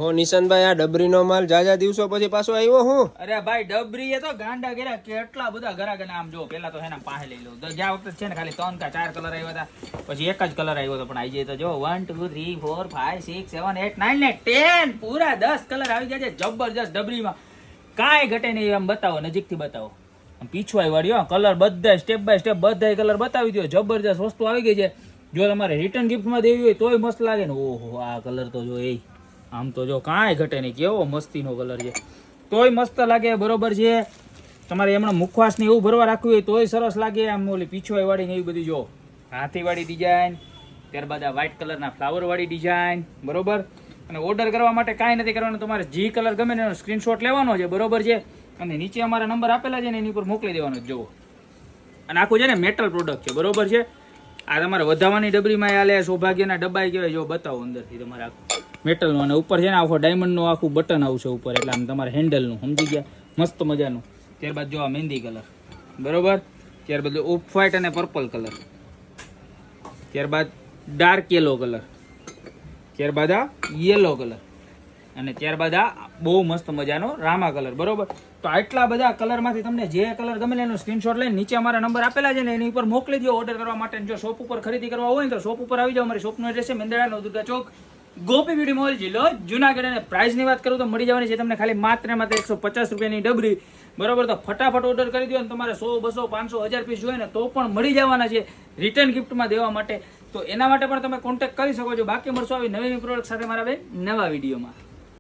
હો નિશાનભાઈ, આ ડબરીનો માલ જાજા દિવસો પછી પાછો આવ્યો હું? અરે ભાઈ ડબરી એ તો ગાંડા ગેરા કેટલા બધા ઘરાક આમ જો પેલા તો એના પાસે લઈ લો. જ્યાં વખતે છે ને ખાલી 3 કે 4 કલર આવ્યા હતા, પછી એક જ કલર આવ્યો હતો. પણ આવી જાય તો જો 1 2 3 4 5 6 7 8 9 ને 10 પૂરા 10 કલર આવી ગયા છે જબરજસ્ત ડબરીમાં. કાંઈ ઘટે નહીં. એમ બતાવો, નજીકથી બતાવો. પીછવાઈ વાળી કલર બધા સ્ટેપ બાય સ્ટેપ બધા કલર બતાવી દો. જબરજસ્ત વસ્તુ આવી ગઈ છે. જો તમારે રિટર્ન ગિફ્ટમાં દેવી હોય તોય મસ્ત લાગે ને. ઓહો, આ કલર તો જો એ આમ તો જો કાંઈ ઘટે નહીં. કેવો મસ્તીનો કલર છે, તોય મસ્ત લાગે. બરોબર છે. તમારે એમણે મુખવાસ ને એવું ભરવા રાખવું હોય તોય સરસ લાગે. આમ ઓલી પીછવાઈ વાળી ને એવી બધી જો હાથી વાળી ડિઝાઇન, ત્યારબાદ આ વ્હાઇટ કલરના ફ્લાવર વાળી ડિઝાઇન. બરોબર. અને ઓર્ડર કરવા માટે કાંઈ નથી કરવાનું. તમારે જે કલર ગમે ને એનો સ્ક્રીનશોટ લેવાનો છે. બરોબર છે. અને નીચે અમારા નંબર આપેલા છે ને એની ઉપર મોકલી દેવાનો જુઓ. અને આખું છે ને મેટલ પ્રોડક્ટ છે. બરોબર છે. આ તમારે વધાવાની ડબરીમાં આલે, સૌભાગ્યના ડબ્બા કહેવાય. જો બતાવો અંદરથી તમારે આખું મેટલનું. અને ઉપર છે ને આખો ડાયમંડનું આખું બટન આવશે ઉપર, એટલે આમ તમારે હેન્ડલનું, સમજી ગયા? મસ્ત મજાનું. ત્યારબાદ જો આ મહેંદી કલર. બરોબર. ત્યારબાદ ઓફ વ્હાઇટ અને પર્પલ કલર. ત્યારબાદ ડાર્ક યેલો કલર. ત્યારબાદ આ યેલો કલર. અને ત્યારબાદ આ બહુ મસ્ત મજાનો રામા કલર. બરોબર. તો આટલા બધા કલરમાંથી તમને જે કલર ગમે એનો સ્ક્રીનશોટ લઈને નીચે અમારા નંબર આપેલા છે ને એની ઉપર મોકલી દો ઓર્ડર કરવા માટે. જો શોપ ઉપર ખરીદી કરવા હોય ને તો શોપ ઉપર આવી જાઓ. અમારી શોપનો એડ્રેસ છે મેંદરડા નવદુર્ગા ચોક, ગોપી બ્યુટી મોલ, જિલ્લો જુનાગઢ. અને પ્રાઇસની વાત કરું તો મળી જવાની છે તમને ખાલી માત્ર 150 રૂપિયાની ડબરી. બરોબર. તો ફટાફટ ઓર્ડર કરી દો. અને તમારે 100 200 500 1000 પીસ જોઈએ ને તો પણ મળી જવાના છે રિટર્ન ગિફ્ટમાં દેવા માટે. તો એના માટે પણ તમે કોન્ટેક્ટ કરી શકો છો. બાકી મળશો આવી નવી પ્રોડક્ટ સાથે મારા નવા વિડીયોમાં.